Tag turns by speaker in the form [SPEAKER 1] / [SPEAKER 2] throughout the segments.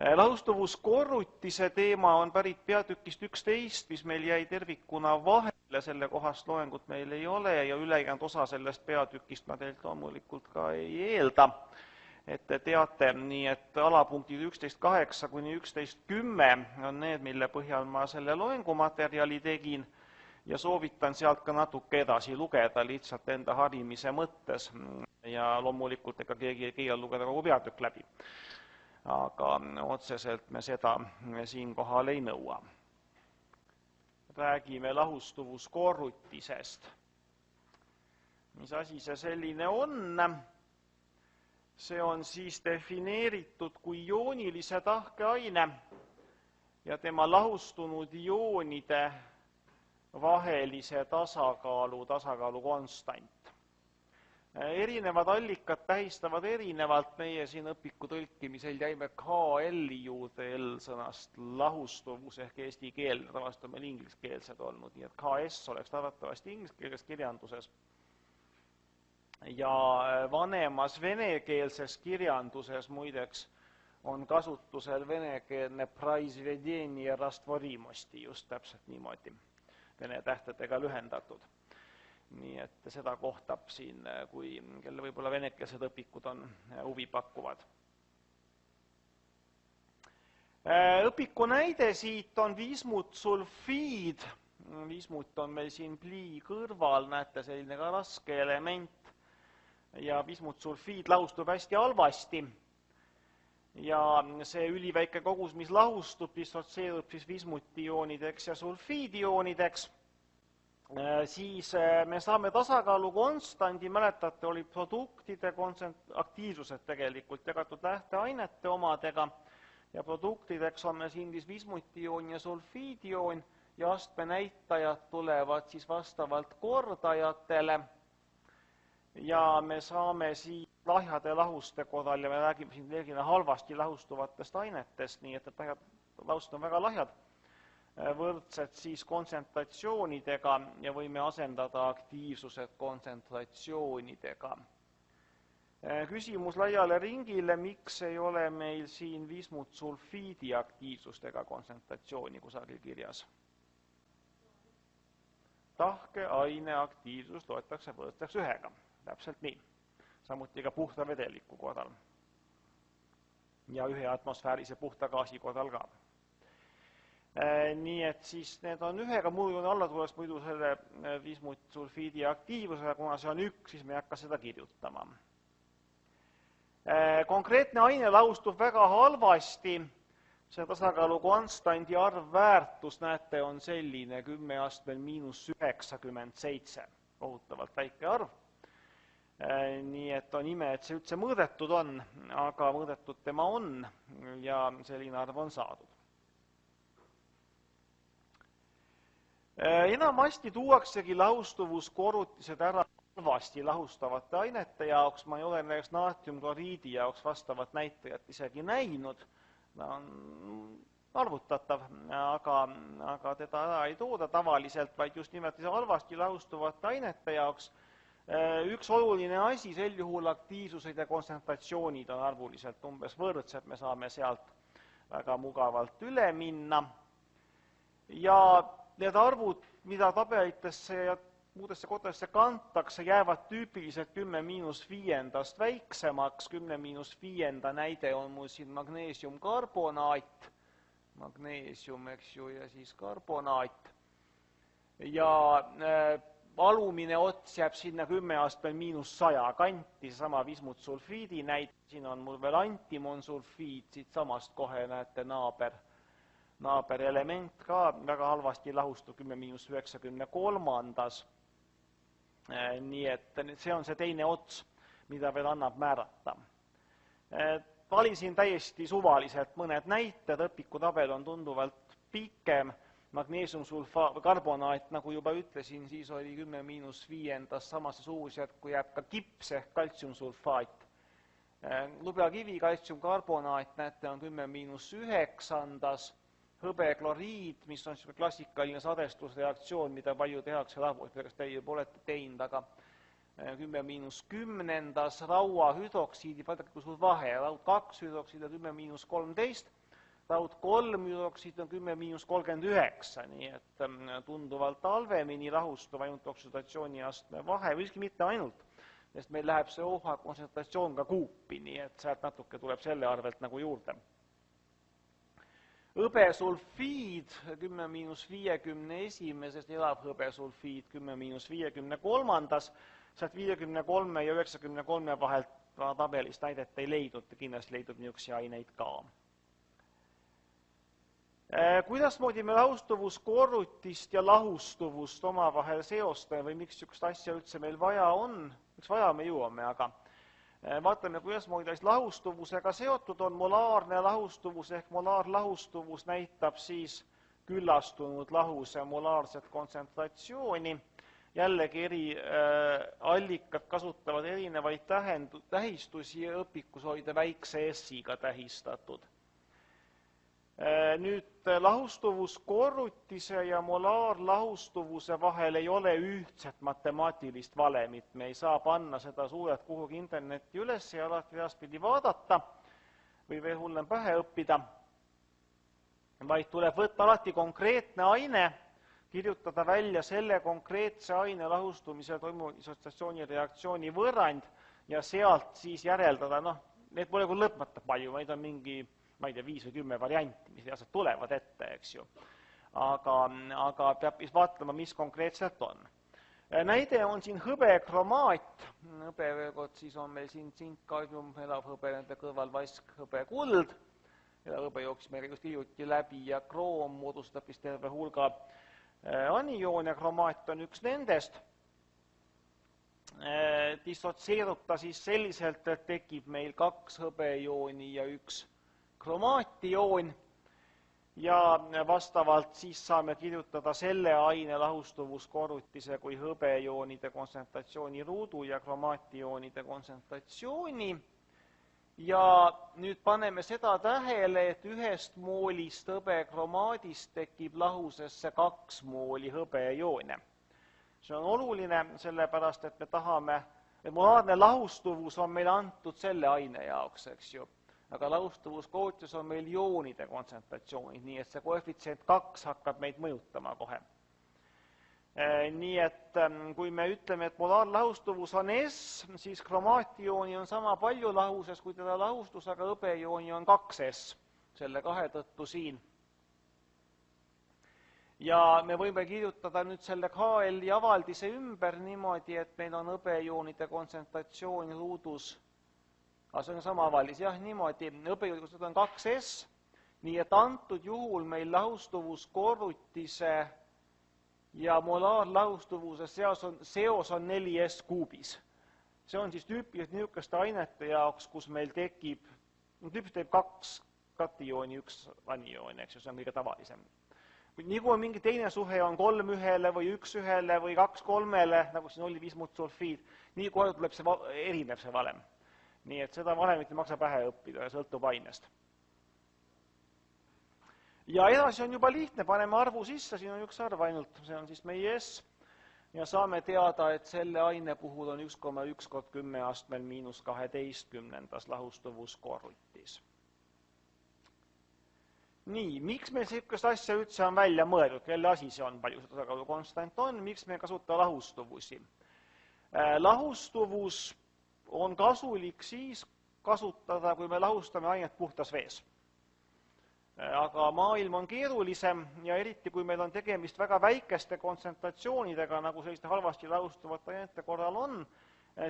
[SPEAKER 1] Lahustuvuskorrutise teema on pärit peatükist 11, mis meil jäi tervikuna vahele, selle kohast loengut meil ei ole ja ülejäänud osa sellest peatükist ma teilt loomulikult ka ei eelda, et te teate, nii et alapunktid 11.8 kuni 11.10 on need, mille põhjal ma selle loengumaterjali tegin ja soovitan sealt ka natuke edasi lugeda lihtsalt enda harimise mõttes ja loomulikult ega keegi ei keela lugeda kogu peatükk läbi. Aga otseselt me seda siinkohal ei nõua. Räägime lahustuvuskorrutisest. Mis asi see selline on? See on siis defineeritud kui joonilise tahkeaine ja tema lahustunud joonide vahelise tasakaalu konstant. Erinevad allikad tähistavad erinevalt, meie siin õpiku tõlkimisel jäime KL-i juurde L-sõnast lahustuvus ehk eesti keel, tavast on meil ingliskeelsed olnud, nii et KS oleks arvatavasti ingliskeelses kirjanduses. Ja vanemas venekeelses kirjanduses muideks on kasutusel venekeelne praizvedenie rastvorimosti, just täpselt niimoodi, vene tähtedega lühendatud. Nii et seda kohtab siin, kui kelle võib-olla venekeelsed õpikud on huvipakkuvad. Õpiku näide siit on viismutsulfiid. Viismut on meil siin plii kõrval, näete, selline ka raske element. Ja viismutsulfiid lahustub hästi halvasti. Ja see üliväike kogus, mis lahustub, dissotseerub siis viismutioonideks ja sulfiidioonideks. Siis me saame tasakaalu konstandi, mäletate, oli produktide aktiivsused tegelikult jagatud lähteainete omadega ja produktideks on meil siin viismutioon ja sulfiidioon ja astme näitajad tulevad siis vastavalt kordajatele ja me saame siin lahjade lahuste korral ja me räägime siin veelgi halvasti lahustuvatest ainetest, nii et lahustused on väga lahjad, võrdsed siis kontsentratsioonidega ja võime asendada aktiivsused kontsentratsioonidega. Küsimus laiale ringile, miks ei ole meil siin viismutsulfiidi aktiivsust ega kontsentratsiooni kusagil kirjas? Tahke aine aktiivsus loetakse võrdseks 1, täpselt nii. Samuti ka puhta vedeliku korral ja 1 atmosfäärise puhta gaasi korral ka. Nii et siis need on 1, muidu alla tuleks muidu selle viismutsulfiidi aktiivusega, kuna see on 1, siis me ei hakka seda kirjutama. Konkreetne aine lahustub väga halvasti, see tasakaalu konstandi arvväärtus, näete, on selline 10 astmel -97, kohutavalt väike arv. Nii et on ime, et see üldse mõõdetud on, aga mõõdetud tema on ja selline arv on saadud. Enamasti tuuaksegi lahustuvuskorrutised ära halvasti lahustavate ainete jaoks, ma ei ole näiteks naatriumkloriidi jaoks vastavat näitajat isegi näinud, ta on arvutatav, aga teda ära ei tooda tavaliselt, vaid just nimelt halvasti lahustuvate ainete jaoks. Üks oluline asi, sel juhul aktiivsused ja kontsentratsioonid on arvuliselt umbes võrdsed, me saame sealt väga mugavalt üle minna. Ja need arvud, mida tabelitesse ja muudesse kohtadesse kantakse, jäävad tüüpiliselt 10-5 väiksemaks. 10-5 näide on mul siin magneesiumkarbonaat, magneesium, eks ju, ja siis karbonaat. Ja alumine ots jääb sinna 10 astmel -100 kanti, seesama viismutsulfiidi näide, siin on mul veel antimonsulfiid, siit samast kohe näete naaberelement ka väga halvasti lahustub 10-93. Nii et see on see teine ots, mida veel annab määrata. Valisin täiesti suvaliselt mõned näited, õpikutabel on tunduvalt pikem, magneesiumkarbonaat, nagu juba ütlesin, siis oli 10-5 samasse suurusjärku jääb ka kips ehk kaltsiumsulfaat. Lubjakivi kaltsiumkarbonaat, näete, on 10-9. Hõbekloriid, mis on klassikaline sadestusreaktsioon, mida palju tehakse laboris, teie juba olete teinud, aga 10-10. Raua hüdroksiidi, vaadake, kui suur vahe, raud 2 hüdroksiid ja 10-13. taud 3 hüdroksiid on 10–39, nii et tunduvalt halvemini lahustub ainult oksüdatsiooniastme vahe, või siiski mitte ainult, sest meil läheb see OH kontsentratsioon ka kuupi, nii et sealt natuke tuleb selle arvelt nagu juurde. Hõbesulfiid 10–51, elav hõbesulfiid 10–53, sealt 53 ja 93 vahelt tabelist näidet ei leidnud, kindlasti leidub niisuguseid aineid ka. Kuidasmoodi me lahustuvuskorrutist ja lahustuvust omavahel seostame või miks niisugust asja üldse meil vaja on, miks vaja me jõuame, aga vaatame, kuidasmoodi lahustuvusega seotud on. Molaarne lahustuvus ehk molaarlahustuvus näitab siis küllastunud lahuse molaarset kontsentratsiooni. Jällegi eri allikad kasutavad erinevaid tähistusi ja õpikus oli ta väikse S-iga tähistatud. Nüüd lahustuvuskorrutise ja molaarlahustuvuse vahel ei ole ühtset matemaatilist valemit. Me ei saa panna seda suurelt kuhugi internetti üles ja alati edaspidi vaadata või veel hullem pähe õppida, vaid tuleb võtta alati konkreetne aine, kirjutada välja selle konkreetse aine lahustumise toimuva dissotsiatsiooni reaktsiooni võrrand ja sealt siis järeldada, need pole küll lõpmata palju, vaid on mingi 5 või 10 varianti, mis reaalselt tulevad ette, eks ju. Aga peab vaatama, mis konkreetselt on. Näide on siin hõbekromaat, hõbe siis on meil siin tsinkkaadmium, elav hõbe, nende kõrval vask hõbekuld, hõbe jooksis meil just hiljuti läbi ja kroom moodustab vist terve hulga anioone, kromaat on üks nendest. Dissotseerub ta siis selliselt, et tekib meil 2 hõbejooni ja 1 kromaatioon ja vastavalt siis saame kirjutada selle aine lahustuvuskorrutise kui hõbejoonide kontsentratsiooni ruudu ja kromaatioonide kontsentratsiooni. Ja nüüd paneme seda tähele, et 1 moolist hõbekromaadist tekib lahusesse 2 mooli hõbejoone. See on oluline, sellepärast et me tahame, et molaarne lahustuvus on meile antud selle aine jaoks, eks ju. Aga lahustuvuskorrutis on meil joonide kontsentratsioonid, nii et see koefitsient 2 hakkab meid mõjutama kohe. Nii et kui me ütleme, et molaarlahustuvus on S, siis kromaatiooni on sama palju lahuses kui teda lahustus, aga hõbejooni on 2S, selle 2 tõttu siin. Ja me võime kirjutada nüüd selle KL-i avaldise ümber niimoodi, et meil on hõbejoonide kontsentratsioon ruudus, aga see on sama avaldis, jah, niimoodi, hõbejoonide kontsentratsioon on 2S, nii et antud juhul meil lahustuvuskorrutise ja molaarlahustuvuse seos on 4S kuubis. See on siis tüüpiliselt niisuguste ainete jaoks, kus meil tekib, tüüpiliselt teeb 2 katiooni, 1 anioon, eks ju, see on kõige tavalisem. Nii kui mingi teine suhe on 3:1 või 1:1 või 2:3, nagu siin oli bismutsulfiid, nii kohe tuleb see erinev see valem. Nii et seda valemit ei maksa pähe õppida ja sõltub ainest. Ja edasi on juba lihtne, paneme arvu sisse, siin on 1 arv ainult, see on siis meie S. Ja saame teada, et selle aine puhul on 1,1 × 10 astmel -12 lahustuvuskorrutis. Nii, miks meil sellist asja üldse on välja mõeldud, kelle asi see on, palju see tasakaalu konstant on, miks me kasuta lahustuvusi? Lahustuvus on kasulik siis kasutada, kui me lahustame ainet puhtas vees. Aga maailm on keerulisem ja eriti, kui meil on tegemist väga väikeste kontsentratsioonidega, nagu selliste halvasti lahustuvate ainete korral on,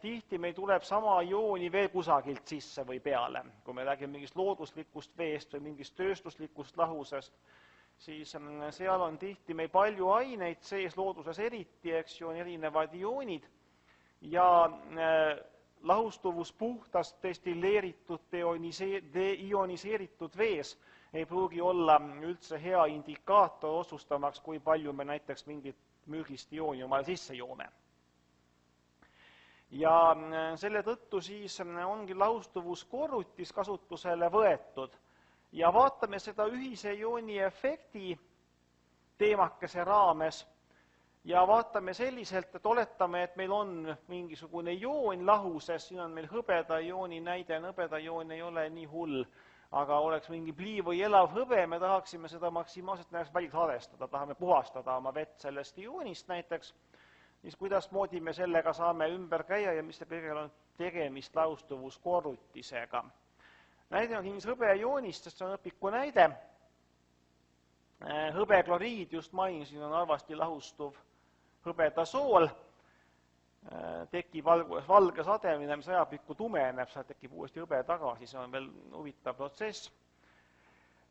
[SPEAKER 1] tihti meil tuleb sama jooni veel kusagilt sisse või peale. Kui me räägime mingist looduslikust veest või mingist tööstuslikust lahusest, siis seal on tihti meil palju aineid sees, looduses eriti, eks ju, on erinevad ioonid ja lahustuvus puhtast destilleeritud, deioniseeritud vees ei pruugi olla üldse hea indikaator otsustamaks, kui palju me näiteks mingit mürgist iooni omale sisse joome. Ja selle tõttu siis ongi lahustuvuskorrutis kasutusele võetud. Ja vaatame seda ühise iooni efekti teemakese raames ja vaatame selliselt, et oletame, et meil on mingisugune joon lahuses, siin on meil hõbeda jooni näide, hõbeda joon ei ole nii hull, aga oleks mingi plii või elav hõbe, me tahaksime seda maksimaalselt näiteks välja salvestada, tahame puhastada oma vett sellest ioonist näiteks, siis kuidasmoodi me sellega saame ümber käia ja mis kõigil on tegemist laustuvuskorrutisega. Näide on siin hõbeioonist, sest see on õpiku näide. Hõbekloriid, just mainisin, on halvasti lahustuv hõbedasool. Tekib valge sademine, mis ajapikku tumeneb, sealt tekib uuesti hõbe tagasi, see on veel huvitav protsess.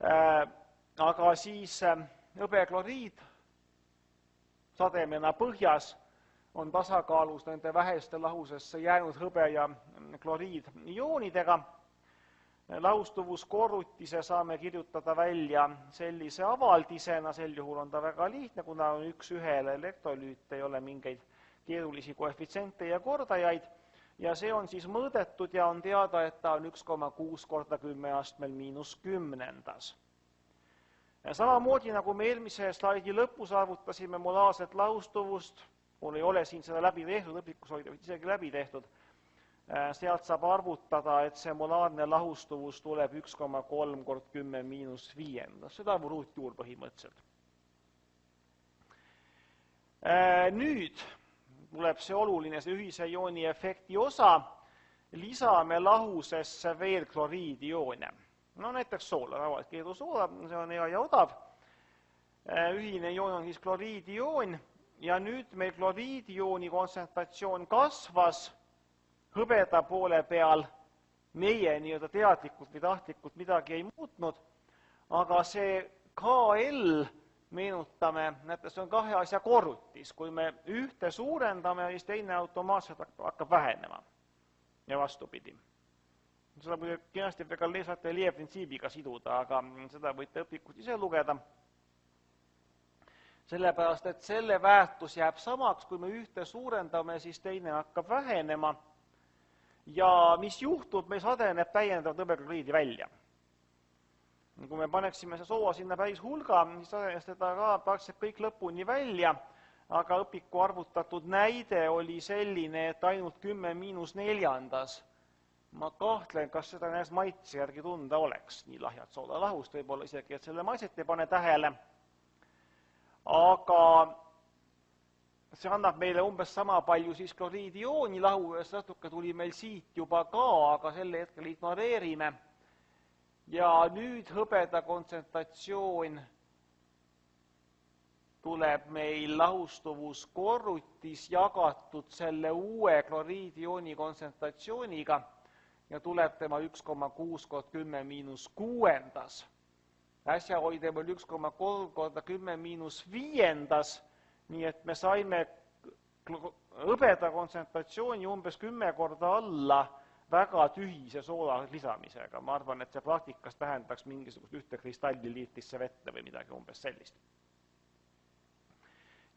[SPEAKER 1] Aga siis hõbekloriid sademena põhjas on tasakaalus nende väheste lahusesse jäänud hõbe ja kloriid ioonidega. Lahustuvuskorrutise saame kirjutada välja sellise avaldisena, sel juhul on ta väga lihtne, kuna on üks ühele elektrolüüt, ei ole mingeid keerulisi koefitsiente ja kordajaid, ja see on siis mõõdetud ja on teada, et ta on 1,6 korda 10 astmel -10. Samamoodi nagu me eelmise slaidi lõpus arvutasime molaarset lahustuvust, mul ei ole siin seda läbi tehtud, õpikus oli isegi läbi tehtud, sealt saab arvutada, et see molaarne lahustuvus tuleb 1,3 kord 10 –5. Seda ruutjuur põhimõtteliselt. Nüüd tuleb see oluline, see ühise iooni efekti osa, lisame lahusesse veel kloriidioone. No näiteks soola, tavaliselt keedusoola, see on hea ja odav. Ühine ioon on siis kloriidioon ja nüüd meil kloriidiooni kontsentratsioon kasvas hõbeda poole peal, meie nii-öelda teadlikult või tahtlikult midagi ei muutnud, aga see KL, meenutame, näete, see on kahe asja korrutis, kui me ühte suurendame, siis teine automaatselt hakkab vähenema ja vastupidi. Seda muidugi kenasti saate Lie printsiibiga siduda, aga seda võite õpikust ise lugeda. Sellepärast, et selle väärtus jääb samaks, kui me ühte suurendame, siis teine hakkab vähenema. Ja mis juhtub, meil sadeneb täiendav hõbekloriidi välja. Kui me paneksime see sooa sinna päris hulga, siis sadenes teda ka praktiliselt kõik lõpuni välja, aga õpiku arvutatud näide oli selline, et ainult 10–4. Ma kahtlen, kas seda näiteks maitse järgi tunda oleks, nii lahjad soolalahust, võib-olla isegi, et selle maitset ei pane tähele. Aga see annab meile umbes sama palju siis kloriidiooni lahusest, natuke tuli meil siit juba ka, aga selle hetkel ignoreerime. Ja nüüd hõbeda kontsentratsioon tuleb meil lahustuvuskorrutis jagatud selle uue kloriidiooni kontsentratsiooniga ja tuleb tema 1,6 kord 10–6. Äsja oli temal 1,3 korda 10–5, nii et me saime hõbeda kontsentratsiooni umbes 10 korda alla väga tühise soola lisamisega. Ma arvan, et see praktikas tähendaks mingisugust ühte kristalli liitrisse vette või midagi umbes sellist.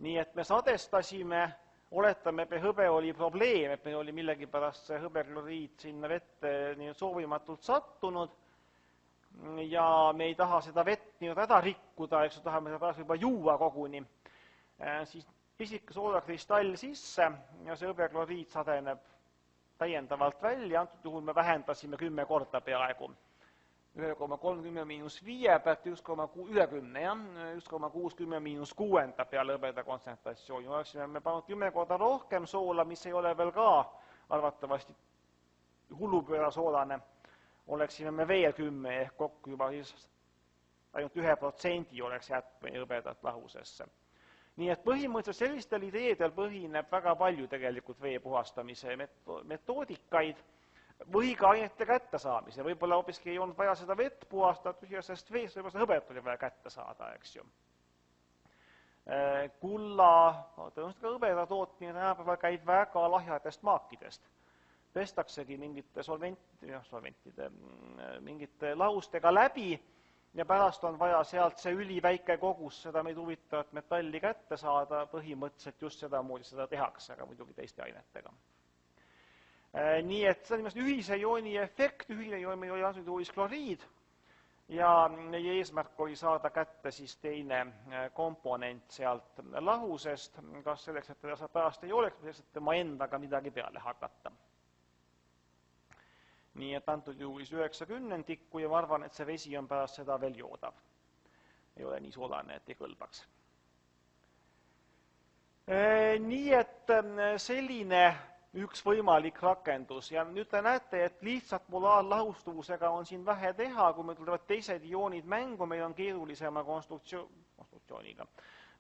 [SPEAKER 1] Nii et me sadestasime, oletame, et hõbe oli probleem, et meil oli millegipärast see hõbekloriid sinna vette soovimatult sattunud ja me ei taha seda vett ära rikkuda, eks tahame seda pärast juba juua koguni. Siis pisike soolakristall sisse ja see hõbekloriid sadeneb täiendavalt välja, antud juhul me vähendasime 10 korda peaaegu. 1,30–5 pealt 1,6 10–6 peale hõbeda kontsentratsiooni. Oleksime me pannud 10 korda rohkem soola, mis ei ole veel ka arvatavasti hullupöörasoolane, oleksime me veel 10 ehk kokku juba siis ainult 1% oleks jätnud meie hõbedat lahusesse. Nii et põhimõtteliselt sellistel ideedel põhineb väga palju tegelikult vee puhastamise metoodikaid või ka ainete kättesaamise. Võib-olla hoopiski ei olnud vaja seda vett puhastada tühjasest veest, võib-olla seda hõbet oli vaja kätte saada, eks ju. Kulla, tõenäoliselt ka hõbeda tootmine tänapäeval käib väga lahjadest maakidest. Pestaksegi mingite mingite lahustega läbi ja pärast on vaja sealt see üliväike kogus seda meid huvitavat metalli kätte saada, põhimõtteliselt just sedamoodi seda tehakse, aga muidugi teiste ainetega. Nii et see on ühise iooni efekt, ühine ioon meil oli antud juhul kloriid ja meie eesmärk oli saada kätte siis teine komponent sealt lahusest, kas selleks, et teda pärast ei oleks, selleks, et tema endaga midagi peale hakata. nii et antud juhul 9/10 ja ma arvan, et see vesi on pärast seda veel joodav. Ei ole nii solane, et ei kõlbaks. Nii et selline üks võimalik rakendus ja nüüd te näete, et lihtsalt molaarlahustuvusega on siin vähe teha, kui meil tulevad teised ioonid mängu, meil on keerulisema konstruktsiooniga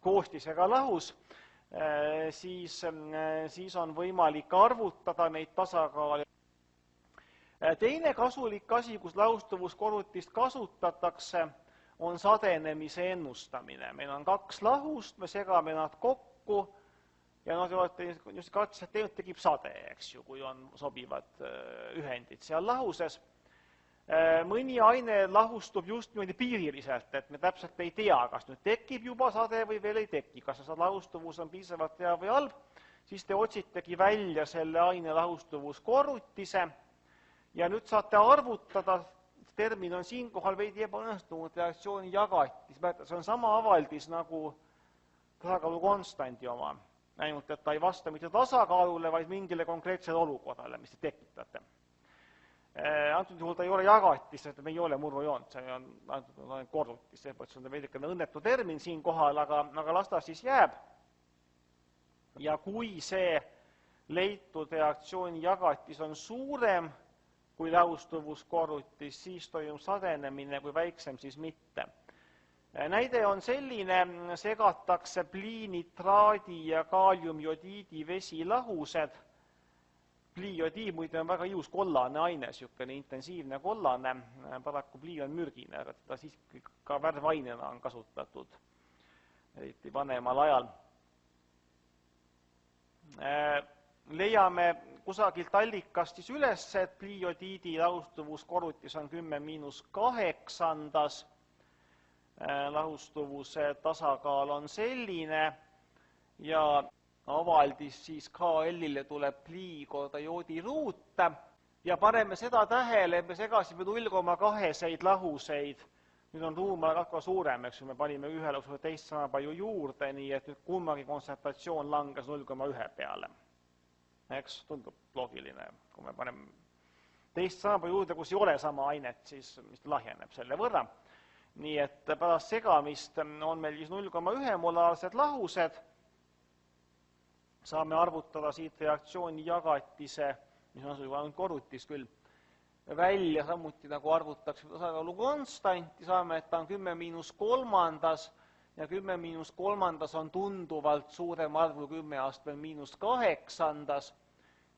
[SPEAKER 1] koostisega lahus, siis on võimalik arvutada neid tasakaale. Teine kasulik asi, kus lahustuvuskorrutist kasutatakse, on sadenemise ennustamine. Meil on kaks lahust, me segame nad kokku ja te olete just katset teinud, tekib sade, eks ju, kui on sobivad ühendid seal lahuses. Mõni aine lahustub just niimoodi piiriliselt, et me täpselt ei tea, kas nüüd tekib juba sade või veel ei teki. Kas see lahustuvus on piisavalt hea või halb, siis te otsitegi välja selle aine lahustuvuskorrutise ja nüüd saate arvutada, termin on siinkohal veidi ebaõnnestunud reaktsiooni jagatis. See on sama avaldis nagu tasakaalu konstanti oma, ainult et ta ei vasta mitte tasakaalule, vaid mingile konkreetsele olukorrale, mis te tekitate. Antud juhul ta ei ole jagatis, sest me ei ole murrujoont, see on korrutis, seepärast see on veidikene õnnetu termin siinkohal, aga las ta siis jääb. Ja kui see leitud reaktsiooni jagatis on suurem kui lahustuvuskorrutis, siis toimub sadenemine, kui väiksem, siis mitte. Näide on selline, segatakse pliinitraadi ja kaaliumjodiidi vesilahused. Pliijodiid muide on väga ilus kollane aine, niisugune intensiivne kollane, paraku plii on mürgine, aga teda siiski ka värvainena on kasutatud, eriti vanemal ajal. Leiame kusagilt allikast siis üles, et pliijodiidi lahustuvuskorrutis on 10⁻⁸, lahustuvuse tasakaal on selline ja avaldis siis KL-ile tuleb plii korda joodi ruut ja paneme seda tähele, et me segasime 0,2 lahuseid. Nüüd on ruum väga suurem, eks ju, me panime ühe lahususe teist sama palju juurde, nii et nüüd kummagi kontsentratsioon langes 0,1 peale. Eks tundub loogiline, kui me paneme teist sama palju juurde, kus ei ole sama ainet, siis mis lahjeneb selle võrra. Nii et pärast segamist on meil siis 0,1 molaarsed lahused. Saame arvutada siit reaktsiooni jagatise, mis on ainult korrutis küll, välja samuti nagu arvutaks tasakaalu konstanti, saame, et ta on 10⁻³ ja 10⁻³ on tunduvalt suurem arvu 10⁻⁸,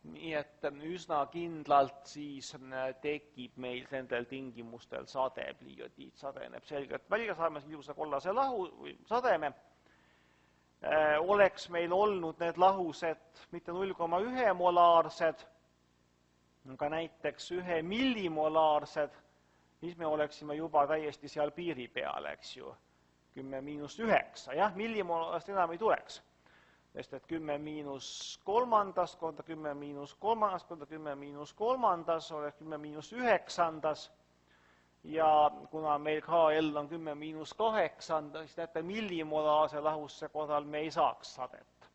[SPEAKER 1] nii et üsna kindlalt siis tekib meil nendel tingimustel sade, pliijodiid sadeneb selgelt välja, saame ilusa kollase lahu või sademe. Oleks meil olnud need lahused mitte 0,1 molaarsed, aga näiteks 1 millimolaarsed, siis me oleksime juba täiesti seal piiri peal, eks ju, 10⁻⁹. Jah, millimolaarsed enam ei tuleks, sest et 10⁻³ korda 10⁻³ korda 10⁻³ oleks 10⁻⁹. Ja kuna meil KL on 10⁻⁸, siis näete, millimolaarse lahustuse korral me ei saaks sadet.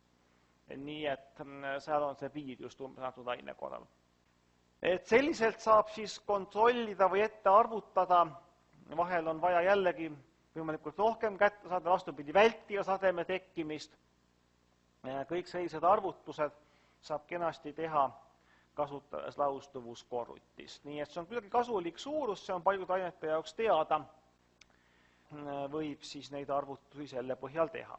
[SPEAKER 1] Nii et seal on see piir just antud aine korral. Et selliselt saab siis kontrollida või ette arvutada, vahel on vaja jällegi võimalikult rohkem kätte saada, vastupidi vältida sademe tekkimist. Kõik sellised arvutused saab kenasti teha kasutades lahustuvuskorrutist. Nii et see on kuidagi kasulik suurus, see on paljude ainete jaoks teada, võib siis neid arvutusi selle põhjal teha.